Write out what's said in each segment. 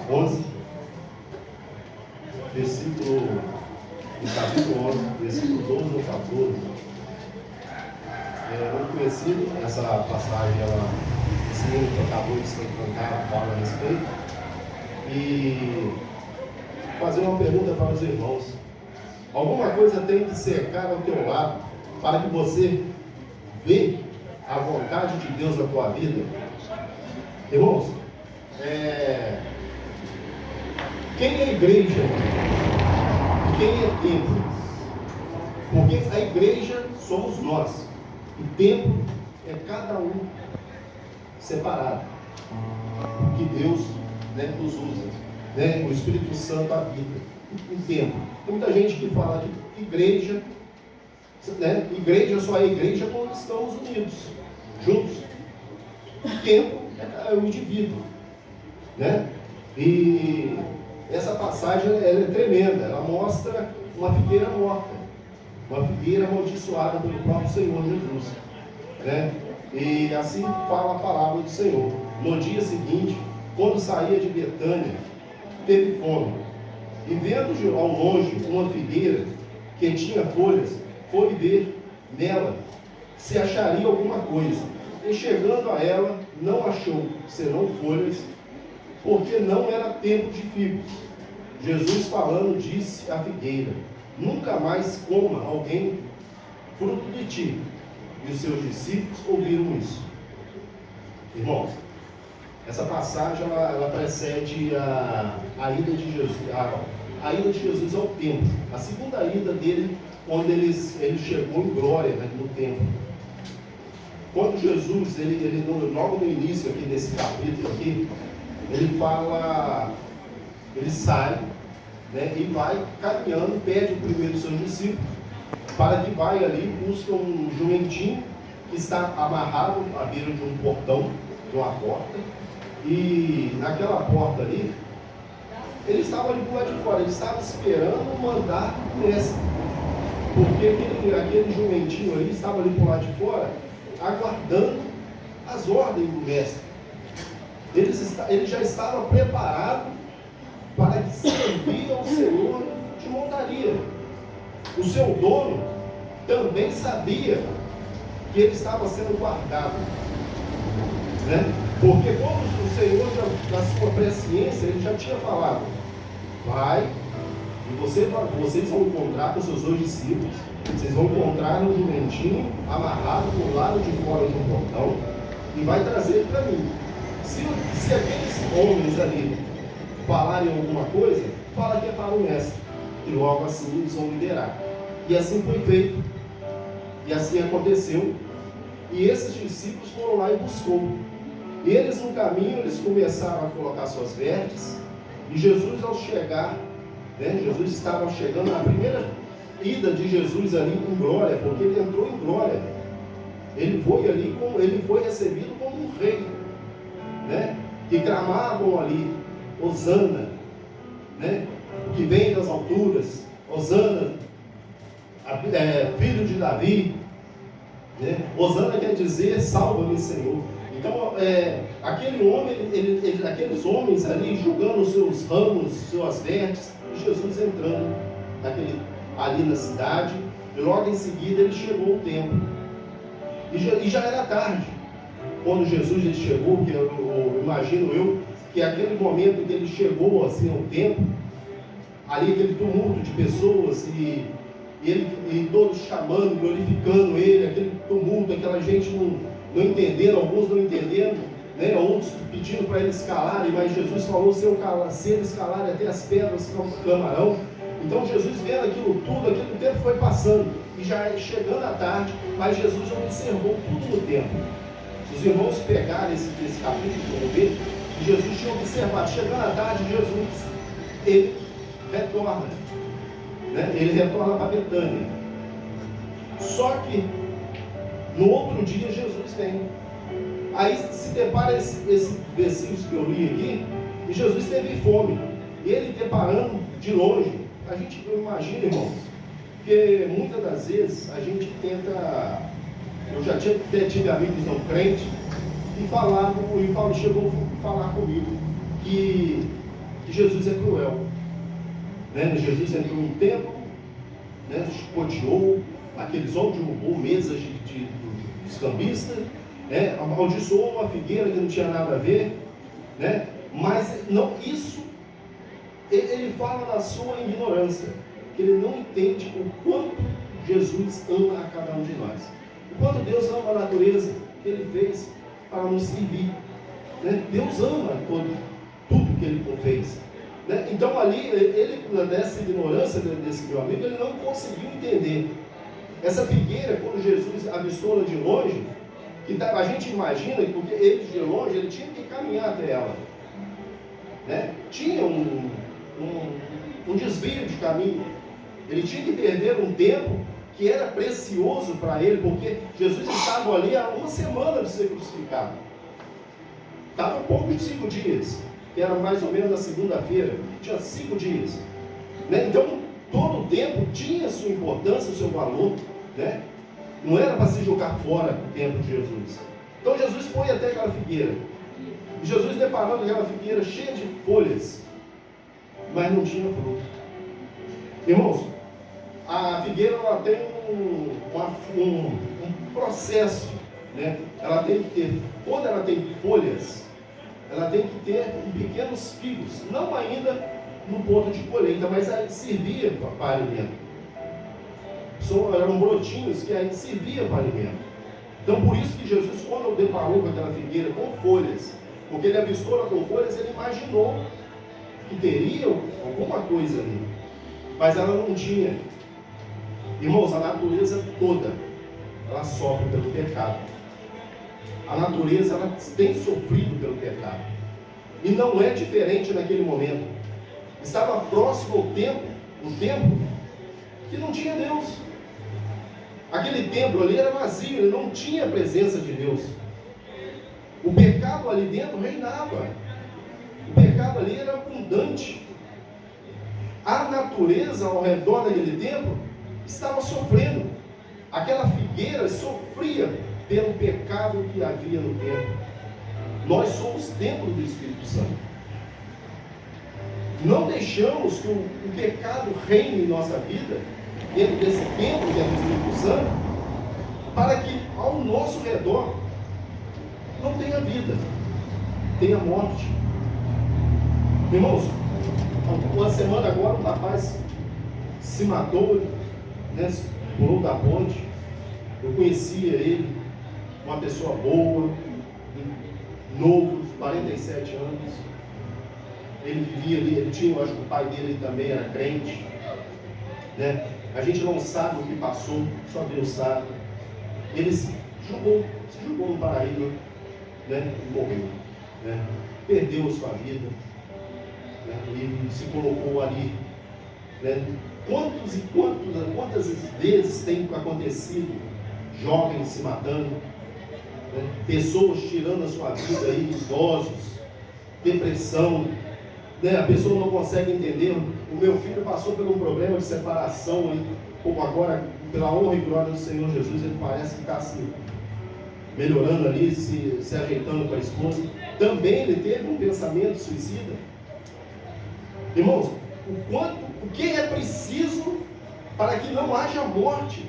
11, versículo, no capítulo 11, versículo 12 ou 14. É muito conhecido essa passagem, esse menino que acabou de ser cantar fala a respeito. E fazer uma pergunta para os irmãos: alguma coisa tem que cercar ao teu lado para que você vê a vontade de Deus na tua vida? Irmãos, quem é igreja? Quem é templo? Porque a igreja somos nós, e templo é cada um separado, que Deus, nos usa, o Espírito Santo habita em templo. Tem muita gente que fala que igreja, igreja só é igreja quando estamos unidos, juntos. Templo é o indivíduo, E essa passagem ela é tremenda. Ela mostra uma figueira morta, uma figueira amaldiçoada pelo próprio Senhor Jesus, E assim fala a palavra do Senhor. No dia seguinte, quando saía de Betânia, teve fome, e vendo ao longe uma figueira que tinha folhas, foi ver nela se acharia alguma coisa. E chegando a ela, não achou senão folhas, porque não era tempo de figos. Jesus falando disse à figueira: nunca mais coma alguém fruto de ti. E os seus discípulos ouviram isso. Irmãos, essa passagem ela precede a ida de Jesus, a ida de Jesus ao templo, a segunda ida dele, quando ele chegou em glória, no templo. Quando Jesus, logo no início aqui desse capítulo aqui, ele fala, ele sai, e vai caminhando, pede o primeiro dos seus discípulos, para que vai ali, busca um jumentinho que está amarrado à beira de um portão, de uma porta, e naquela porta ali, ele estava ali por lá de fora, ele estava esperando o mandar do mestre, porque aquele jumentinho ali estava ali por lá de fora, aguardando as ordens do mestre. Ele já estava preparado para servir ao Senhor de montaria. O seu dono também sabia que ele estava sendo guardado, Porque como o Senhor, na sua presciência, ele já tinha falado: vai, e vocês vão encontrar com os seus 2 discípulos, vocês vão encontrar um jumentinho amarrado do lado de fora de um portão, e vai trazer ele para mim. Se aqueles homens ali falarem alguma coisa, fala que é para o mestre, e logo assim eles vão liderar. E assim foi feito, e assim aconteceu. E esses discípulos foram lá e buscou. E eles no caminho, eles começaram a colocar suas vestes, e Jesus ao chegar, Jesus estava chegando na primeira ida de Jesus ali em glória, porque ele entrou em glória. Ele foi recebido como um rei, que clamavam ali: Hosana, que vem das alturas, Hosana, filho de Davi, Hosana quer dizer: salva-me, Senhor. Então, aquele homem, aqueles homens ali jogando os seus ramos, suas vestes, e Jesus entrando ali na cidade, e logo em seguida ele chegou ao templo. E já era tarde quando Jesus chegou, que eu imagino que aquele momento que ele chegou assim ao templo, ali aquele tumulto de pessoas, e todos chamando, glorificando ele, aquele tumulto, aquela gente não entendendo, alguns não entendendo, outros pedindo para eles calarem, mas Jesus falou: se eles calarem, até as pedras clamarão. Então Jesus vendo aquilo tudo, aquele tempo foi passando, e já chegando à tarde, mas Jesus observou tudo no tempo. Se os irmãos pegarem esse capítulo, vão ver que Jesus tinha observado. Chegando à tarde, Jesus, ele retorna, ele retorna para Betânia. Só que no outro dia Jesus vem. Aí se depara esse versículo que eu li aqui, e Jesus teve fome. E ele deparando de longe, a gente não imagina, irmão, porque muitas das vezes a gente tenta. Eu já tive amigos não crentes e chegou a falar comigo que que Jesus é cruel. Né? Jesus entrou no templo, né? Chicoteou, aqueles homens derrubou mesas dos cambistas, né? Amaldiçoou uma figueira que não tinha nada a ver, né? Mas não, isso ele fala na sua ignorância, que ele não entende o quanto Jesus ama a cada um de nós, o quanto Deus ama a natureza que ele fez para nos servir, né? Deus ama tudo que ele fez, né? Então ali, ele nessa ignorância desse meu amigo, ele não conseguiu entender essa figueira. Quando Jesus avistou-la de longe, que a gente imagina, porque ele de longe, ele tinha que caminhar até ela, né? Tinha um desvio de caminho, ele tinha que perder um tempo que era precioso para ele, porque Jesus estava ali há uma semana de ser crucificado, estava pouco de 5 dias, que era mais ou menos a segunda-feira, tinha 5 dias, né? Então todo o tempo tinha sua importância, o seu valor, né? Não era para se jogar fora o tempo de Jesus. Então Jesus foi até aquela figueira, e Jesus deparando aquela figueira cheia de folhas, mas não tinha fruto. Irmãos, a figueira ela tem um processo, né? Ela tem que ter, quando ela tem folhas, ela tem que ter pequenos figos, não ainda no ponto de colheita, mas aí servia para alimento. Eram brotinhos que aí serviam para alimento. Então por isso que Jesus, quando deparou com aquela figueira com folhas, porque ele avistou ela com folhas, ele imaginou que teria alguma coisa ali, mas ela não tinha. Irmãos, a natureza toda, ela sofre pelo pecado. A natureza, ela tem sofrido pelo pecado, e não é diferente naquele momento. Estava próximo ao tempo, o tempo que não tinha Deus. Aquele templo ali era vazio, ele não tinha a presença de Deus. O pecado ali dentro reinava. O pecado ali era abundante. A natureza ao redor daquele templo estava sofrendo. Aquela figueira sofria pelo pecado que havia no templo. Nós somos templo do Espírito Santo. Não deixamos que o pecado reine em nossa vida, dentro desse templo que é do Espírito Santo, para que ao nosso redor não tenha vida, tenha morte. Irmãos, uma semana agora um rapaz se matou, né, pulou da ponte. Eu conhecia ele, uma pessoa boa, novo, 47 anos. Ele vivia ali, ele tinha, eu acho que o pai dele também era crente, né? A gente não sabe o que passou, só Deus sabe. Ele se jogou no paraíso, né? E morreu, né? Perdeu a sua vida, né? E se colocou ali, né? Quantas vezes tem acontecido jovens se matando, né? Pessoas tirando a sua vida aí, idosos, depressão, né? A pessoa não consegue entender. O meu filho passou por um problema de separação aí, como agora, pela honra e glória do Senhor Jesus, ele parece que está se melhorando ali, se ajeitando com a esposa. Também ele teve um pensamento suicida. Irmãos, o que é preciso para que não haja morte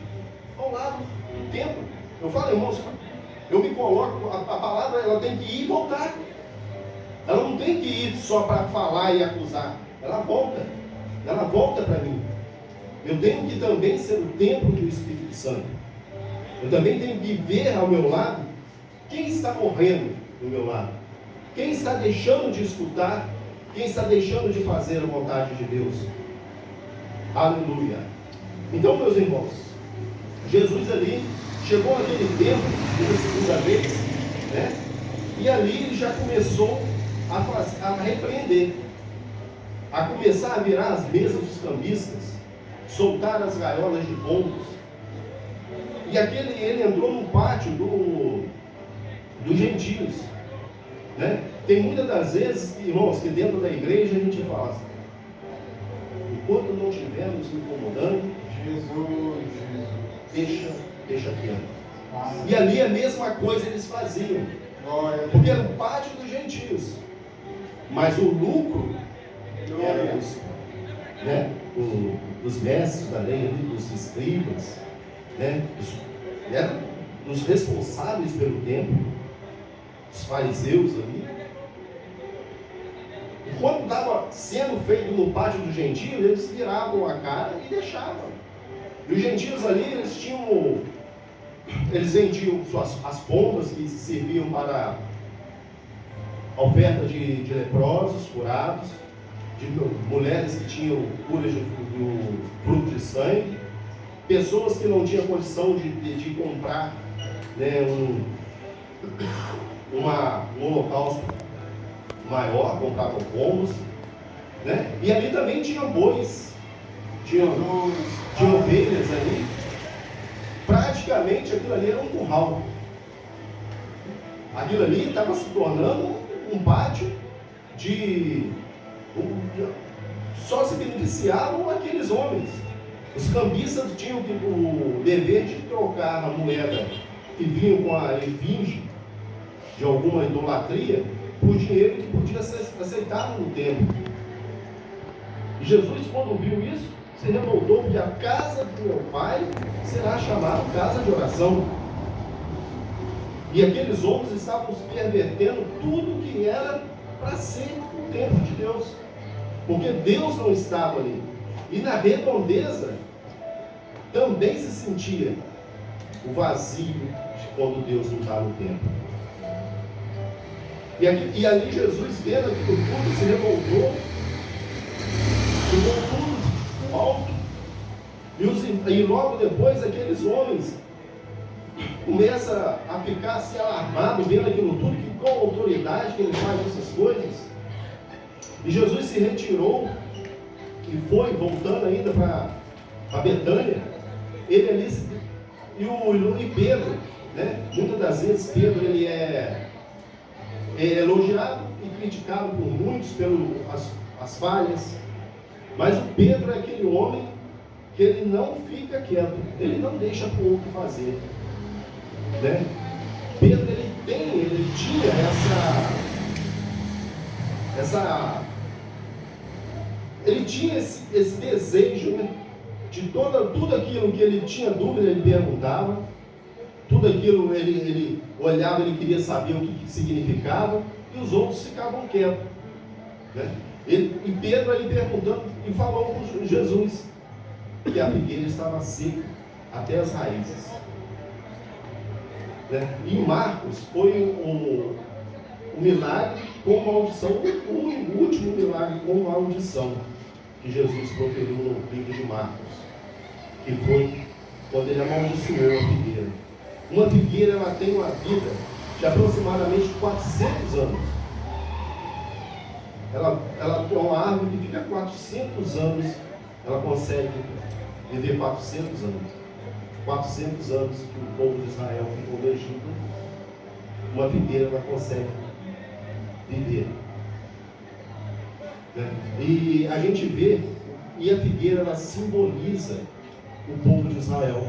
ao lado do templo? Eu falo, irmãos, eu me coloco, a palavra ela tem que ir e voltar. Ela não tem que ir só para falar e acusar. Ela volta para mim. Eu tenho que também ser o templo do Espírito Santo. Eu também tenho que ver ao meu lado quem está morrendo do meu lado, quem está deixando de escutar, quem está deixando de fazer a vontade de Deus. Aleluia. Então, meus irmãos, Jesus ali chegou naquele tempo pela segunda vez, né? E ali ele já começou a repreender, a começar a virar as mesas dos cambistas, soltar as gaiolas de pombos. E ele entrou no pátio dos gentios, né? Tem muitas das vezes, irmãos, que dentro da igreja a gente fala assim, enquanto não estivermos incomodando, Jesus, deixa quieto. E ali a mesma coisa eles faziam, porque era o pátio dos gentios, mas o lucro eram os mestres da lei, os escribas, né? Eram os responsáveis pelo templo, os fariseus ali. E quando estava sendo feito no pátio do gentio, eles viravam a cara e deixavam. E os gentios ali, eles vendiam as pombas que serviam para a oferta de leprosos curados, de mulheres que tinham curas do fluxo de sangue, pessoas que não tinham condição de comprar, né, um holocausto maior, compravam pombos, né? E ali também tinha bois, tinha ovelhas ali. Praticamente aquilo ali era um curral. Aquilo ali estava se tornando um pátio só se beneficiavam aqueles homens. Os cambistas tinham o dever de trocar a moeda que vinha com a efígie de alguma idolatria por dinheiro que podia ser aceitado no templo. E Jesus, quando viu isso, se revoltou, porque a casa do meu pai será chamada casa de oração. E aqueles homens estavam pervertendo tudo que era para ser o templo de Deus, porque Deus não estava ali. E na redondeza também se sentia o vazio de quando Deus não está no templo. E ali Jesus, vendo aquilo tudo, se revoltou, ficou tudo alto. E logo depois aqueles homens começam a ficar assim alarmados, vendo aquilo tudo, que com autoridade que ele faz essas coisas. E Jesus se retirou e foi, voltando ainda para Betânia. Ele ali, e Pedro, né? Muitas das vezes Pedro ele é elogiado e criticado por muitos pelas falhas, mas o Pedro é aquele homem que ele não fica quieto, ele não deixa para o outro fazer, né? Pedro ele tinha ele tinha esse desejo, né? De tudo aquilo que ele tinha dúvida, ele perguntava. Tudo aquilo ele olhava, ele queria saber o que significava, e os outros ficavam quietos, né? E Pedro ali perguntando, e falou com Jesus que a figueira estava seca até as raízes, né? E em Marcos foi o milagre com maldição, o último milagre com maldição que Jesus proferiu no livro de Marcos, que foi quando ele amaldiçoou a figueira. Uma figueira, ela tem uma vida de aproximadamente 400 anos. Ela é uma árvore que fica 400 anos, ela consegue viver 400 anos. 400 anos que o povo de Israel ficou no Egito, uma figueira ela consegue viver, né? E a gente vê, e a figueira ela simboliza o povo de Israel.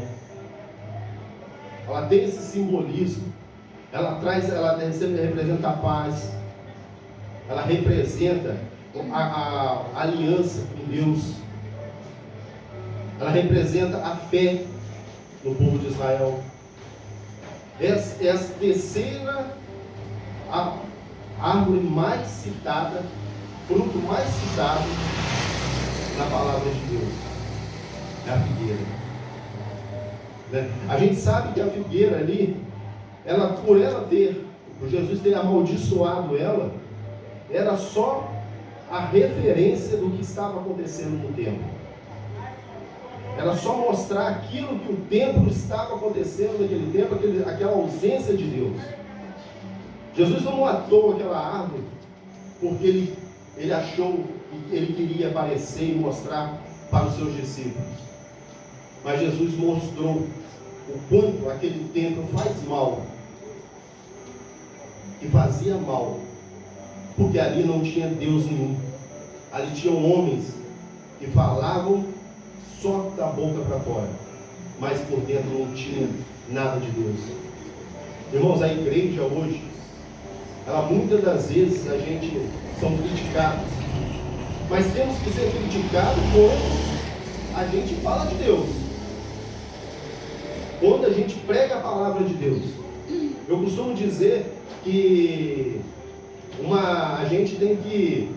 Ela tem esse simbolismo. Ela representa a paz. Ela representa a aliança com Deus. Ela representa a fé no povo de Israel. É a terceira árvore mais citada, fruto mais citado na palavra de Deus. É a figueira, né? A gente sabe que a figueira ali, por Jesus ter amaldiçoado ela, era só a referência do que estava acontecendo no templo. Era só mostrar aquilo que o templo estava acontecendo naquele tempo, aquela ausência de Deus. Jesus não matou aquela árvore porque ele achou que ele queria aparecer e mostrar para os seus discípulos. Mas Jesus mostrou o quanto aquele templo faz mal, que fazia mal, porque ali não tinha Deus nenhum. Ali tinham homens que falavam só da boca para fora, mas por dentro não tinha nada de Deus. Irmãos, a igreja hoje, ela muitas das vezes a gente são criticados Mas temos que ser criticados quando a gente fala de Deus, quando a gente prega a palavra de Deus. Eu costumo dizer que a gente tem que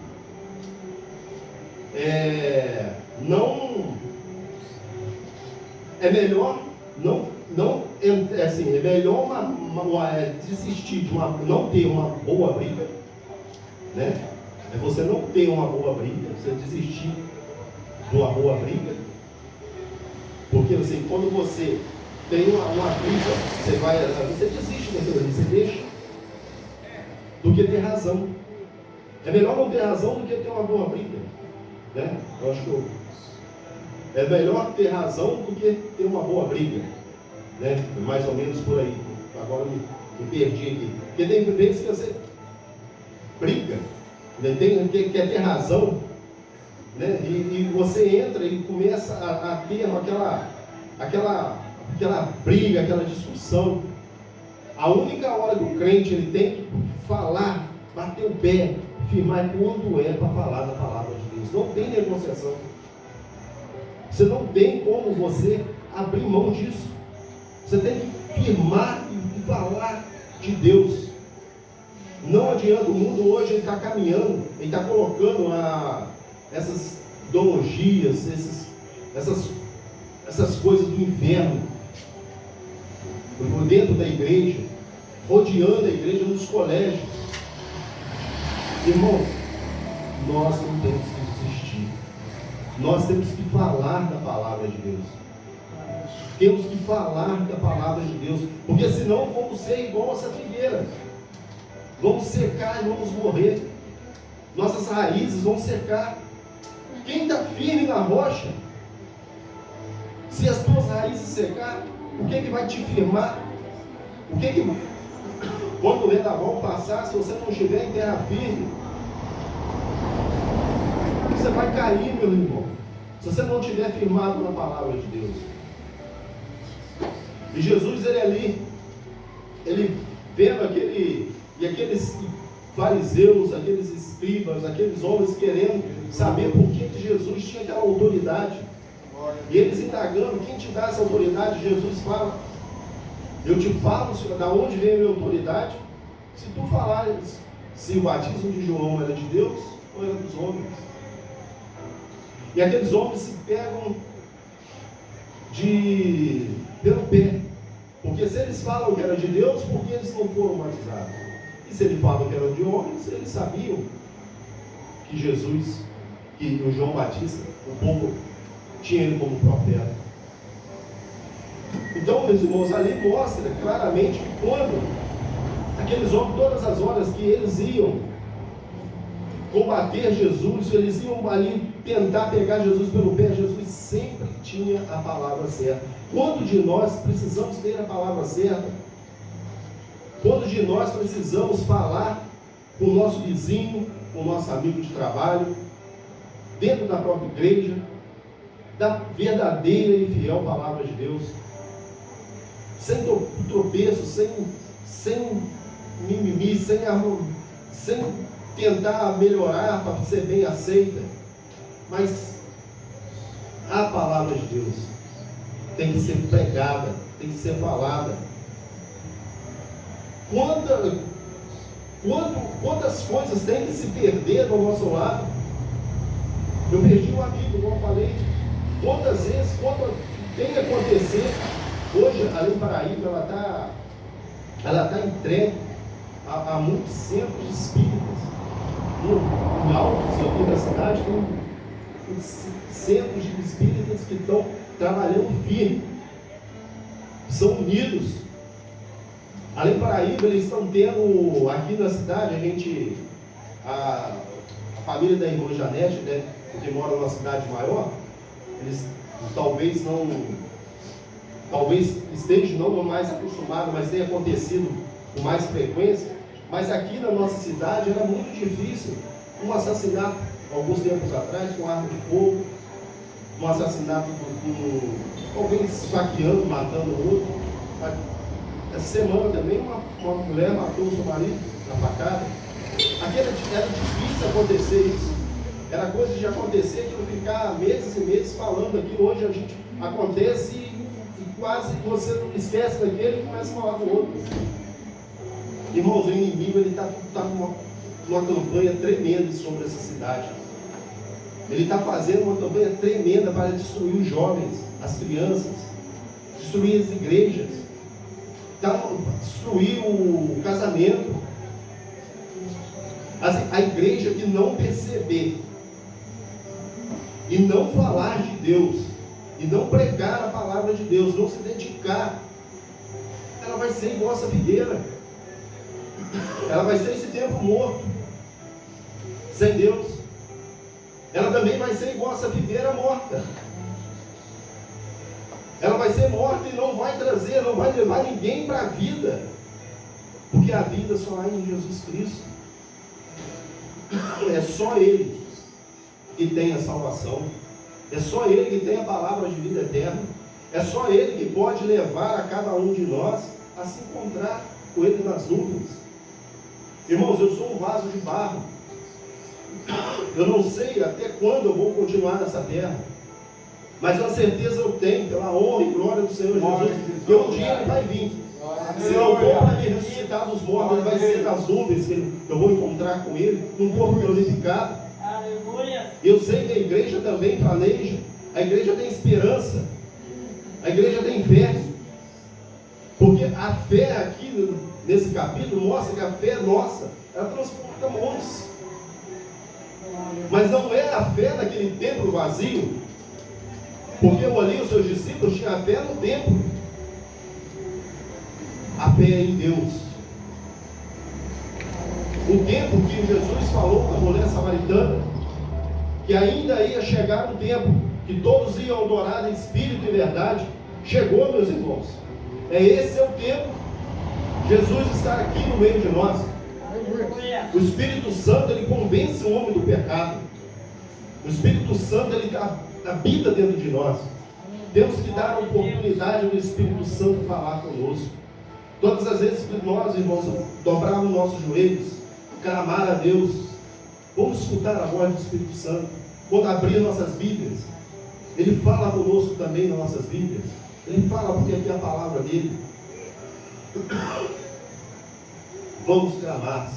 é melhor desistir de não ter uma boa briga, né? É você não ter uma boa briga, você desistir de uma boa briga, porque assim, quando você tem uma briga, você desiste daquilo ali, você deixa, do que ter razão. É melhor não ter razão do que ter uma boa briga, né? Eu acho que é melhor ter razão do que ter uma boa briga, né? Mais ou menos por aí. Agora me perdi aqui. Porque tem vezes que você briga, né? Quer ter razão, né? E você entra e começa a ter aquela briga, aquela discussão. A única hora que o crente ele tem que falar, bater o pé, firmar quando é para falar da palavra de Deus. Não tem negociação. Você não tem como você abrir mão disso. Você tem que firmar e falar de Deus. Não adianta, o mundo hoje está caminhando, ele está colocando essas ideologias, essas coisas do inferno dentro da igreja, rodeando a igreja nos colégios. Irmãos, nós não temos que desistir. Nós temos que falar da palavra de Deus. Temos que falar da palavra de Deus, porque senão vamos ser igual essa figueira. Vamos secar e vamos morrer. Nossas raízes vão secar. Quem está firme na rocha, se as tuas raízes secar, o que vai te firmar? Quando o vendaval passar, se você não estiver em terra firme, você vai cair, meu irmão, se você não estiver firmado na palavra de Deus. E Jesus, ele vendo aqueles fariseus, aqueles escribas, aqueles homens querendo saber por que Jesus tinha aquela autoridade, e eles indagando, quem te dá essa autoridade? Jesus fala, eu te falo, Senhor, da onde vem a minha autoridade? Se tu falares se o batismo de João era de Deus ou era dos homens. E aqueles homens se pegam pelo pé, porque se eles falam que era de Deus, por que eles não foram batizados? E se ele fala que era de homens, eles sabiam que Jesus, que o João Batista, o povo tinha ele como profeta. Então, meus irmãos, ali mostra claramente que quando aqueles homens, todas as horas que eles iam combater Jesus, eles iam ali tentar pegar Jesus pelo pé, Jesus sempre tinha a palavra certa. Quanto de nós precisamos ter a palavra certa? Quanto de nós precisamos falar com o nosso vizinho, com o nosso amigo de trabalho, dentro da própria igreja, da verdadeira e fiel palavra de Deus, sem tropeço, sem mimimi, sem tentar melhorar para ser bem aceita, mas a palavra de Deus tem que ser pregada, tem que ser falada. Quantas coisas têm que se perder do nosso lado? Eu perdi um amigo, como eu falei. Quantas vezes, quando tem que acontecer, hoje a Lei Paraíba, ela está entregue a muitos centros espíritas. Em Altos, aqui da cidade, tem centros de espíritas que estão trabalhando firme, são unidos. A Lei Paraíba, eles estão tendo, aqui na cidade, a família da irmã Janete, né, que mora numa cidade maior, eles talvez estejam não mais acostumados, mas tenha acontecido com mais frequência. Mas aqui na nossa cidade era muito difícil um assassinato, alguns tempos atrás, com arma de fogo, um assassinato com alguém esfaqueando, matando o outro. Essa semana também uma mulher matou o seu marido na facada. Aqui era difícil acontecer isso. Era coisa de acontecer, que não ficar meses e meses falando aquilo. Hoje a gente acontece e quase você não esquece daquele e começa a falar do outro. Irmãos, o inimigo está numa campanha tremenda sobre essa cidade. Ele está fazendo uma campanha tremenda para destruir os jovens, as crianças, destruir as igrejas, destruir o casamento. A igreja que não perceber e não falar de Deus, e não pregar a palavra de Deus, não se dedicar, ela vai ser igual essa figueira. Ela vai ser esse tempo morto, sem Deus. Ela também vai ser igual essa figueira morta. Ela vai ser morta e não vai trazer, não vai levar ninguém para a vida, porque a vida só há em Jesus Cristo. É só Ele que tem a salvação. É só Ele que tem a palavra de vida eterna. É só Ele que pode levar a cada um de nós a se encontrar com Ele nas nuvens. Irmãos, eu sou um vaso de barro. Eu não sei até quando eu vou continuar nessa terra, mas uma certeza eu tenho, pela honra e glória do Senhor Jesus, que um dia Ele vai vir. Se não for para me ressuscitar dos mortos, Ele vai ser nas nuvens, que eu vou encontrar com Ele, num corpo glorificado. Eu sei que a igreja também planeja, a igreja tem esperança, a igreja tem fé, porque a fé aqui nesse capítulo mostra que a fé nossa, ela transporta montes. Mas não é a fé naquele templo vazio, porque ali os seus discípulos tinham a fé no templo. A fé é em Deus. O tempo que Jesus falou com a mulher samaritana, que ainda ia chegar um tempo que todos iam adorar em espírito e verdade, chegou, meus irmãos. Esse é o tempo. Jesus está aqui no meio de nós. O Espírito Santo, ele convence o homem do pecado. O Espírito Santo, ele habita dentro de nós. Temos que dar a oportunidade do Espírito Santo falar conosco. Todas as vezes que nós, irmãos, dobrarmos nossos joelhos, clamar a Deus, vamos escutar a voz do Espírito Santo. Quando abrir nossas Bíblias, Ele fala conosco também nas nossas Bíblias. Ele fala porque aqui é a palavra dele. Vamos clamar,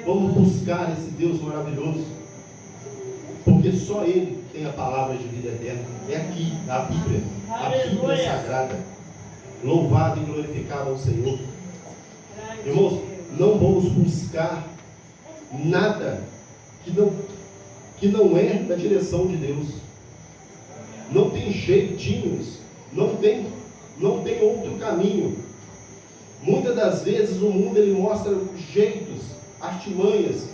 vamos buscar esse Deus maravilhoso, porque só Ele tem a palavra de vida eterna. É aqui, a Bíblia sagrada. Louvado e glorificado ao Senhor. Irmãos, não vamos buscar nada que não é da direção de Deus. Não tem jeitinhos, não tem outro caminho. Muitas das vezes o mundo ele mostra jeitos, artimanhas,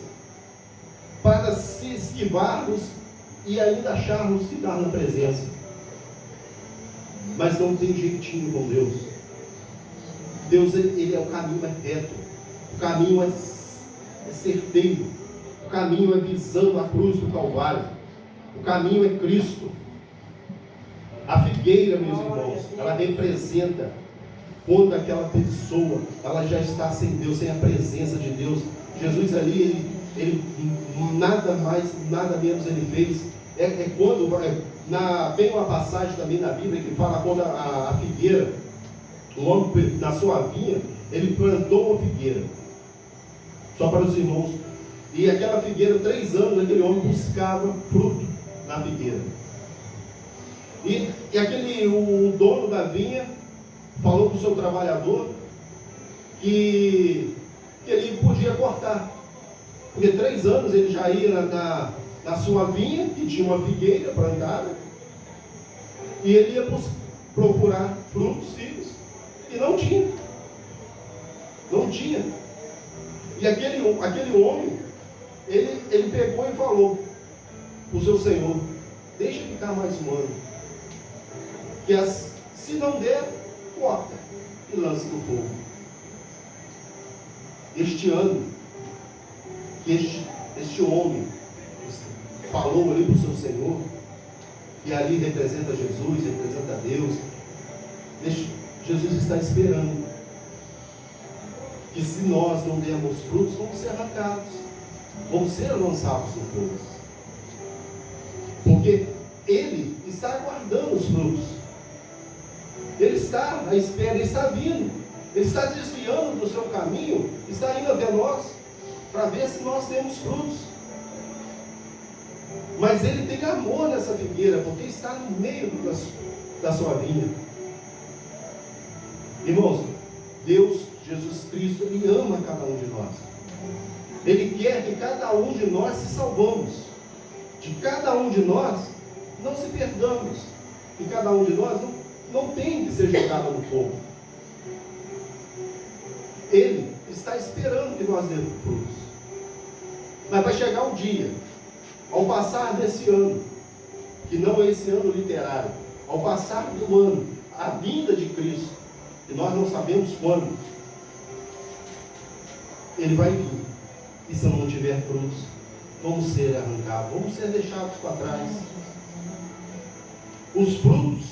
para se esquivarmos e ainda acharmos que está na presença. Mas não tem jeitinho com Deus. Deus, ele é o caminho reto, o caminho é certeiro, o caminho é visando a cruz do Calvário, o caminho é Cristo. A figueira, meus irmãos, ela representa quando aquela pessoa, ela já está sem Deus, sem a presença de Deus. Jesus ali, ele nada mais, nada menos ele fez. Tem uma passagem também na Bíblia que fala quando a figueira, o homem na sua vinha, ele plantou uma figueira, só para os irmãos, e aquela figueira, 3 anos, aquele homem buscava fruto na figueira, e o dono da vinha falou para o seu trabalhador que ele podia cortar, porque 3 anos ele já ia na sua vinha, que tinha uma figueira plantada, e ele ia procurar frutos, filhos, e não tinha. E aquele homem, ele pegou e falou para o seu senhor: deixa ficar mais um ano, que se não der, corta e lança no fogo. Este ano, que este homem falou ali para o seu Senhor, que ali representa Jesus, representa Deus. Jesus está esperando que, se nós não dermos frutos, vamos ser arrancados. vão ser lançados no fogo. Porque Ele está aguardando os frutos. Ele está à espera, Ele está vindo. Ele está desviando do seu caminho, está indo até nós, para ver se nós temos frutos. Mas Ele tem amor nessa figueira, porque está no meio da sua vinha. Irmãos, Deus, Jesus Cristo, Ele ama cada um de nós. Ele quer que cada um de nós se salvamos. De cada um de nós não se perdamos. E cada um de nós não tem que ser jogado no fogo. Ele está esperando que nós demos frutos. Mas vai chegar um dia, ao passar desse ano, que não é esse ano literário, ao passar do ano, a vinda de Cristo, e nós não sabemos quando, Ele vai vir. E se não tiver frutos, vamos ser arrancados, vamos ser deixados para trás. Os frutos,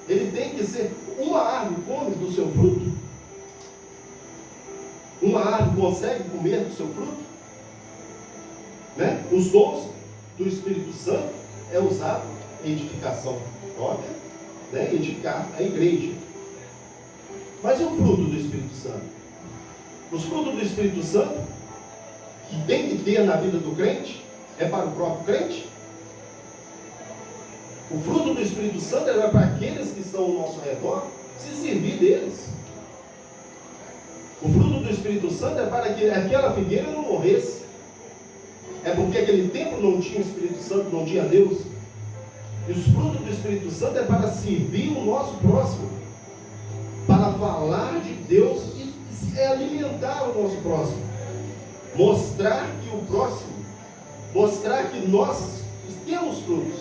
ele tem que ser, uma árvore come do seu fruto? Uma árvore consegue comer do seu fruto? Né? Os dons do Espírito Santo é usado em edificação própria, né? Edificar a igreja. Mas e o fruto do Espírito Santo? Os frutos do Espírito Santo, que tem que ter na vida do crente, é para o próprio crente? O fruto do Espírito Santo é para aqueles que estão ao nosso redor, se servir deles. O fruto do Espírito Santo é para que aquela figueira não morresse. É porque aquele tempo não tinha Espírito Santo, não tinha Deus. E os frutos do Espírito Santo é para servir o nosso próximo, para falar de Deus e alimentar o nosso próximo, mostrar que o próximo, mostrar que nós temos frutos,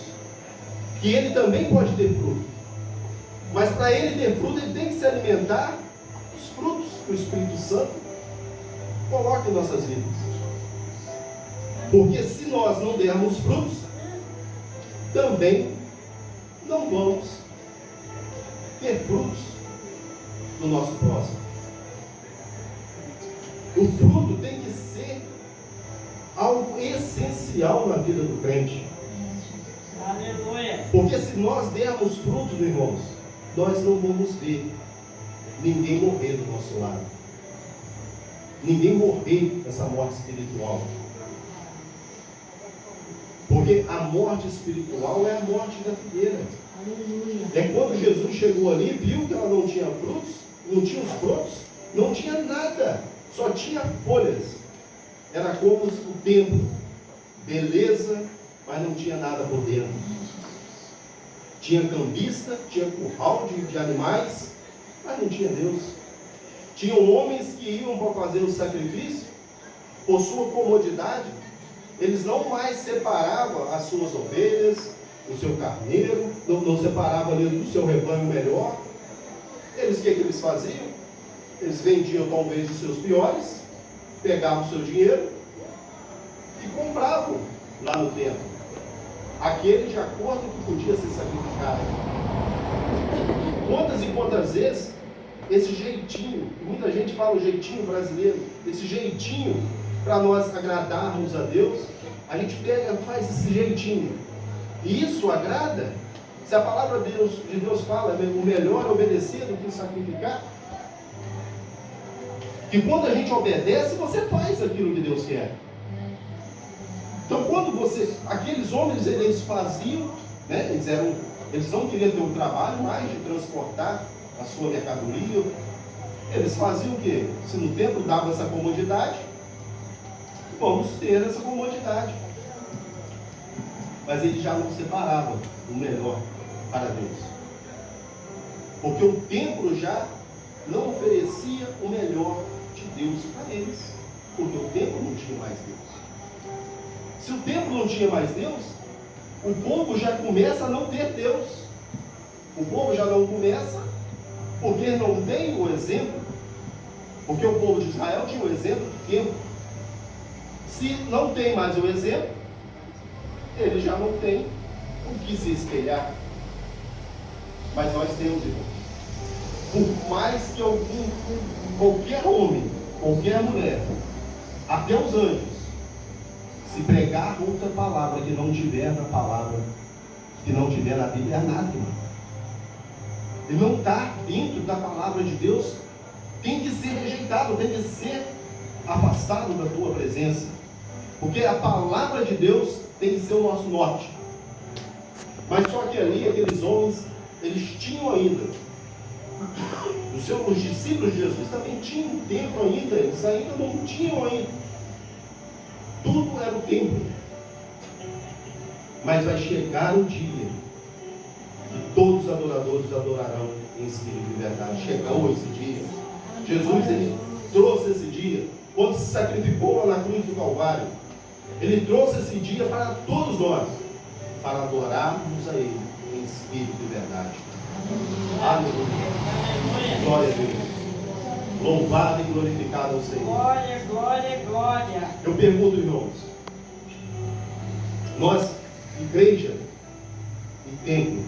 que ele também pode ter fruto. Mas para ele ter fruto, ele tem que se alimentar dos frutos que o Espírito Santo coloca em nossas vidas. Porque se nós não dermos frutos, também não vamos ter frutos do nosso próximo. O fruto tem que ser algo essencial na vida do crente. Aleluia. Porque se nós dermos frutos, irmãos, nós não vamos ver ninguém morrer do nosso lado. Ninguém morrer dessa morte espiritual. Porque a morte espiritual é a morte da figueira. É quando Jesus chegou ali, viu que ela não tinha frutos, não tinha os frutos, não tinha nada, só tinha folhas. Era como o templo, beleza, mas não tinha nada por dentro. Tinha cambista, tinha curral de animais, mas não tinha Deus. Tinham homens que iam para fazer o sacrifício, por sua comodidade, eles não mais separavam as suas ovelhas, o seu carneiro, não separavam ali do seu rebanho melhor. Eles, o que eles faziam? Eles vendiam talvez os seus piores, pegavam o seu dinheiro e compravam lá no templo aquele de acordo com que podia ser sacrificado. Quantas e quantas vezes esse jeitinho, muita gente fala o jeitinho brasileiro, esse jeitinho para nós agradarmos a Deus, a gente pega e faz esse jeitinho, e isso agrada. Se a palavra de Deus fala, o melhor é obedecer do que sacrificar, que quando a gente obedece, você faz aquilo que Deus quer. Então quando aqueles homens, eles faziam, né, eles não queriam ter um trabalho mais de transportar a sua mercadoria, eles faziam o quê? Se no templo dava essa comodidade, vamos ter essa comodidade. Mas eles já não separavam o melhor para Deus, porque o templo já não oferecia o melhor de Deus para eles, porque o templo não tinha mais Deus. Se o templo não tinha mais Deus, o povo já começa a não ter Deus. O povo já não começa, porque não tem o exemplo, porque o povo de Israel tinha o exemplo do templo. Se não tem mais o exemplo, ele já não tem o que se espelhar. Mas nós temos, irmão. Por mais que qualquer homem, qualquer mulher, até os anjos, Se pregar outra palavra que não tiver na palavra, que não tiver na Bíblia, é anátema. Ele não está dentro da palavra de Deus, tem que ser rejeitado, tem que ser afastado da tua presença. Porque a palavra de Deus tem que ser o nosso norte. Mas só que ali, aqueles homens, eles tinham ainda, os discípulos de Jesus também tinham um templo ainda, eles ainda não tinham ainda. Tudo era o templo. Mas vai chegar o dia que todos os adoradores adorarão em espírito e verdade. Chegou esse dia. Jesus, ele trouxe esse dia, quando se sacrificou lá na cruz do Calvário. Ele trouxe esse dia para todos nós, para adorarmos a Ele em espírito e verdade. Aleluia. Glória a Deus. Louvado e glorificado ao Senhor. Glória, glória, glória. Eu pergunto, irmãos, nós, igreja e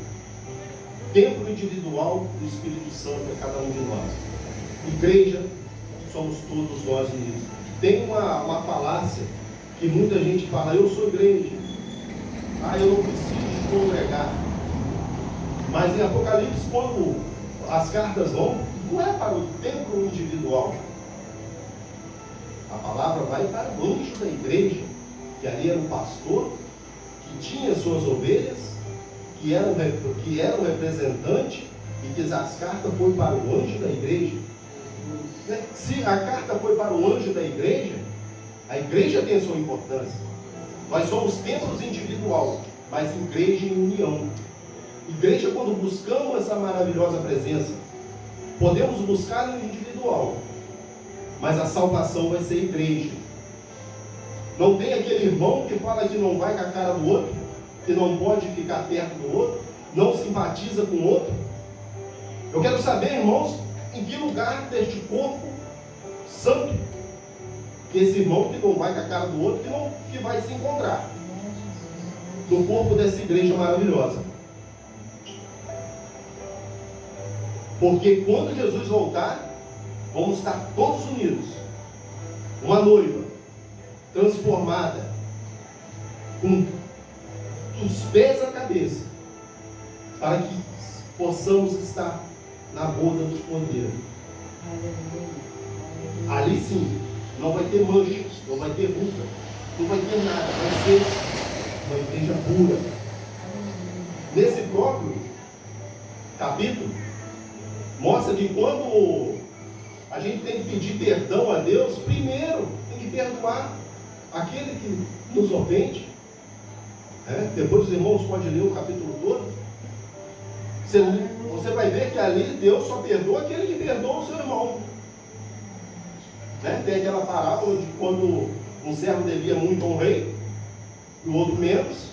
templo individual do Espírito Santo é cada um de nós. Igreja, somos todos nós unidos. Tem uma falácia que muita gente fala: eu sou igreja, eu não preciso congregar. Mas em Apocalipse, quando as cartas vão, não é para o templo individual. A palavra vai para o anjo da igreja, que ali era um pastor, que tinha suas ovelhas, que era um representante, e que as cartas foram para o anjo da igreja. Se a carta foi para o anjo da igreja, a igreja tem a sua importância. Nós somos templos individual, mas igreja em união. Igreja, quando buscamos essa maravilhosa presença, podemos buscar no individual, mas a salvação vai ser igreja. Não tem aquele irmão que fala que não vai com a cara do outro, que não pode ficar perto do outro, não simpatiza com o outro. Eu quero saber, irmãos, em que lugar deste corpo santo, que esse irmão que não vai com a cara do outro, que vai se encontrar no corpo dessa igreja maravilhosa. Porque quando Jesus voltar, vamos estar todos unidos. Uma noiva transformada, com os pés à cabeça, para que possamos estar na boda dos cordeiros. Ali sim, não vai ter mancha, não vai ter ruga, não vai ter nada, vai ser uma igreja pura. Nesse próprio capítulo, mostra que quando a gente tem que pedir perdão a Deus, primeiro tem que perdoar aquele que nos ofende. Depois os irmãos podem ler o capítulo todo. Você vai ver que ali Deus só perdoa aquele que perdoa o seu irmão. Tem aquela parábola de quando um servo devia muito a um rei, e o outro menos.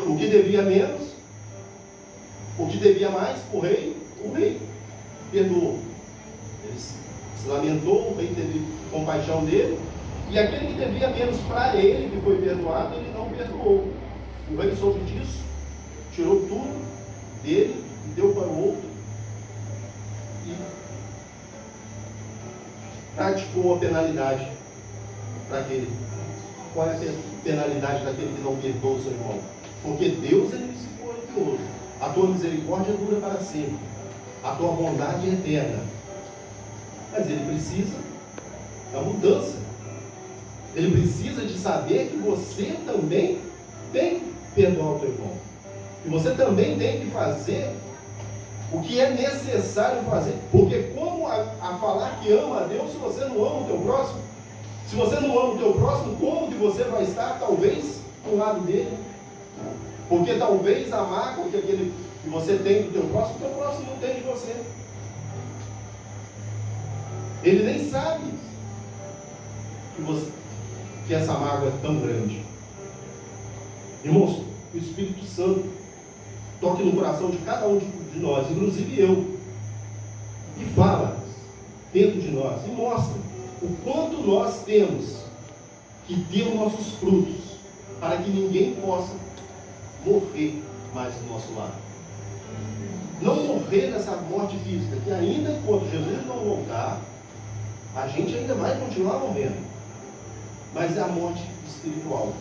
O que devia menos, o que devia mais para o rei perdoou. Ele se lamentou, o rei teve compaixão dele, e aquele que devia menos para ele, que foi perdoado, ele não perdoou. O rei soube disso, tirou tudo dele e deu para o outro, e praticou a penalidade para aquele. Qual é a penalidade daquele que não perdoa o seu irmão? Porque Deus é misericordioso. A tua misericórdia dura para sempre. A tua bondade é eterna. Mas ele precisa da mudança. Ele precisa de saber que você também tem que perdoar o teu irmão. Que você também tem que fazer o que é necessário fazer. Porque como a falar que ama a Deus se você não ama o teu próximo? Se você não ama o teu próximo, como que você vai estar, talvez, do lado dele? Porque talvez a mágoa que aquele que você tem do teu próximo não tem de você. Ele nem sabe que essa mágoa é tão grande. Irmãos, o Espírito Santo toque no coração de cada um de nós, inclusive eu, e fala dentro de nós, e mostra o quanto nós temos que ter os nossos frutos, para que ninguém possa morrer mais do nosso lado. Não morrer nessa morte física, que ainda enquanto Jesus não voltar, a gente ainda vai continuar morrendo. mas é a morte espiritual.